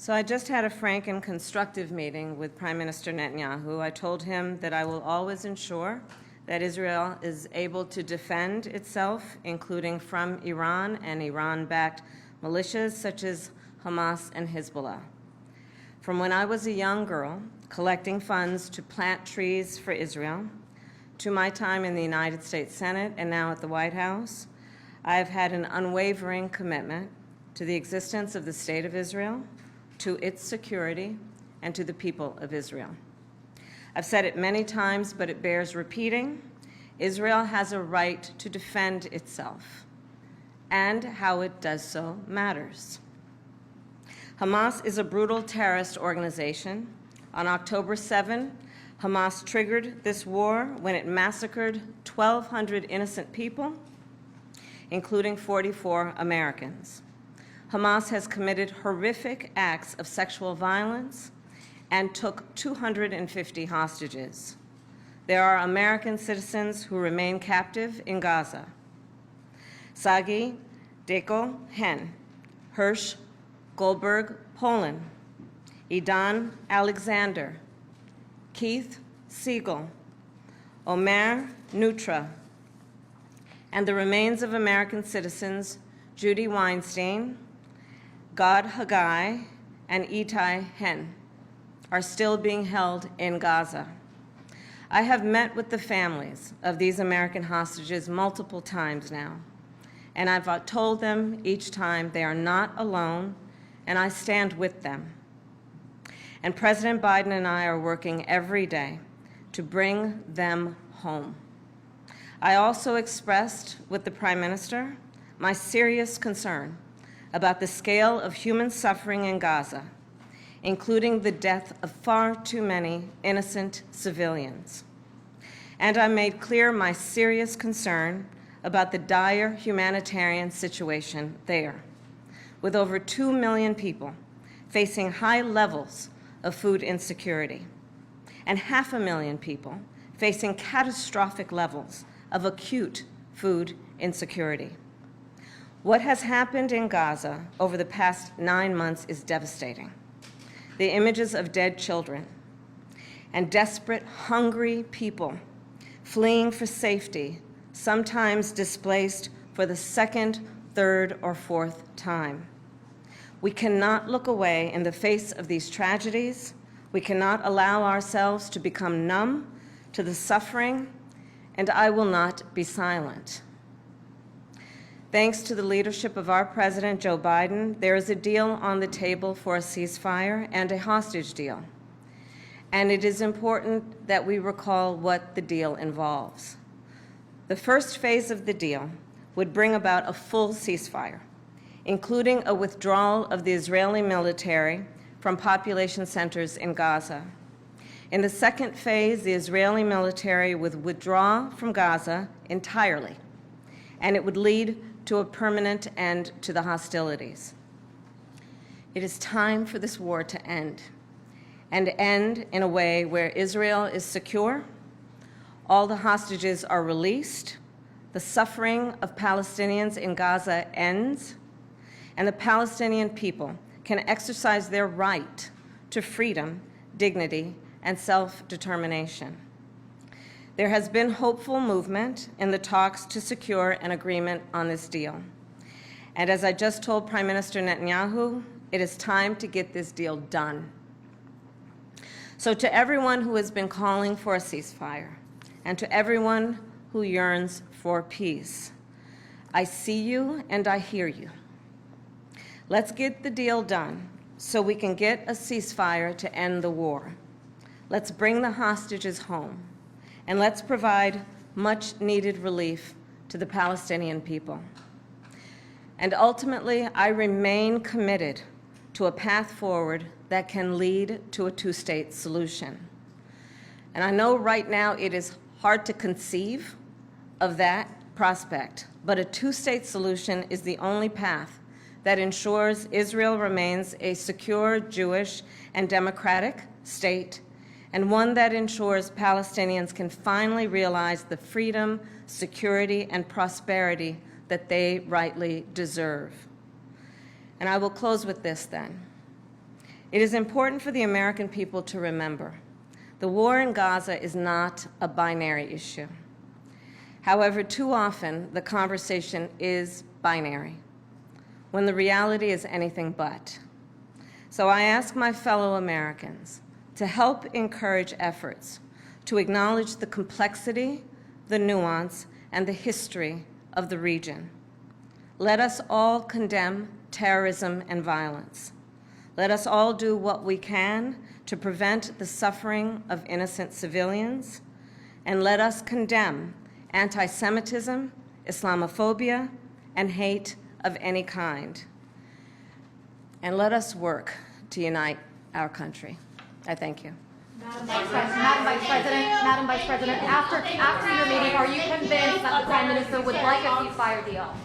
So I just had a frank and constructive meeting with Prime Minister Netanyahu. I told him that I will always ensure that Israel is able to defend itself, including from Iran and Iran-backed militias such as Hamas and Hezbollah. From when I was a young girl, collecting funds to plant trees for Israel, to my time in the United States Senate and now at the White House, I have had an unwavering commitment to the existence of the State of Israel, to its security, and to the people of Israel. I've said it many times, but it bears repeating. Israel has a right to defend itself, and how it does so matters. Hamas is a brutal terrorist organization. On October 7, Hamas triggered this war when it massacred 1,200 innocent people, including 44 Americans. Hamas has committed horrific acts of sexual violence and took 250 hostages. There are American citizens who remain captive in Gaza. Sagi Deko Hen, Hirsch Goldberg, Poland, Idan Alexander, Keith Siegel, Omer Nutra, and the remains of American citizens Judy Weinstein, Gad Haggai, and Itai Hen are still being held in Gaza. I have met with the families of these American hostages multiple times now, and I've told them each time they are not alone, and I stand with them. And President Biden and I are working every day to bring them home. I also expressed with the Prime Minister my serious concern about the scale of human suffering in Gaza, including the death of far too many innocent civilians. And I made clear my serious concern about the dire humanitarian situation there, with over 2 million people facing high levels of food insecurity, and 500,000 people facing catastrophic levels of acute food insecurity. What has happened in Gaza over the past 9 months is devastating. The images of dead children and desperate, hungry people fleeing for safety, sometimes displaced for the second, third, or fourth time. We cannot look away in the face of these tragedies. We cannot allow ourselves to become numb to the suffering, and I will not be silent. Thanks to the leadership of our President, Joe Biden, there is a deal on the table for a ceasefire and a hostage deal. And it is important that we recall what the deal involves. The first phase of the deal would bring about a full ceasefire, including a withdrawal of the Israeli military from population centers in Gaza. In the second phase, the Israeli military would withdraw from Gaza entirely, and it would lead to a permanent end to the hostilities. It is time for this war to end, and end in a way where Israel is secure, all the hostages are released, the suffering of Palestinians in Gaza ends, and the Palestinian people can exercise their right to freedom, dignity, and self-determination. There has been hopeful movement in the talks to secure an agreement on this deal. And as I just told Prime Minister Netanyahu, it is time to get this deal done. So to everyone who has been calling for a ceasefire, and to everyone who yearns for peace, I see you and I hear you. Let's get the deal done so we can get a ceasefire to end the war. Let's bring the hostages home, and let's provide much-needed relief to the Palestinian people. And ultimately, I remain committed to a path forward that can lead to a two-state solution. And I know right now it is hard to conceive of that prospect, but a two-state solution is the only path that ensures Israel remains a secure, Jewish, and democratic state, and one that ensures Palestinians can finally realize the freedom, security, and prosperity that they rightly deserve. And I will close with this then. It is important for the American people to remember the war in Gaza is not a binary issue. However, too often the conversation is binary, when the reality is anything but. So I ask my fellow Americans to help encourage efforts to acknowledge the complexity, the nuance, and the history of the region. Let us all condemn terrorism and violence. Let us all do what we can to prevent the suffering of innocent civilians, and let us condemn anti-Semitism, Islamophobia, and hate of any kind. And let us work to unite our country. I thank you. Madam Vice President, after your meeting, are you convinced that the Prime Minister would like a ceasefire deal?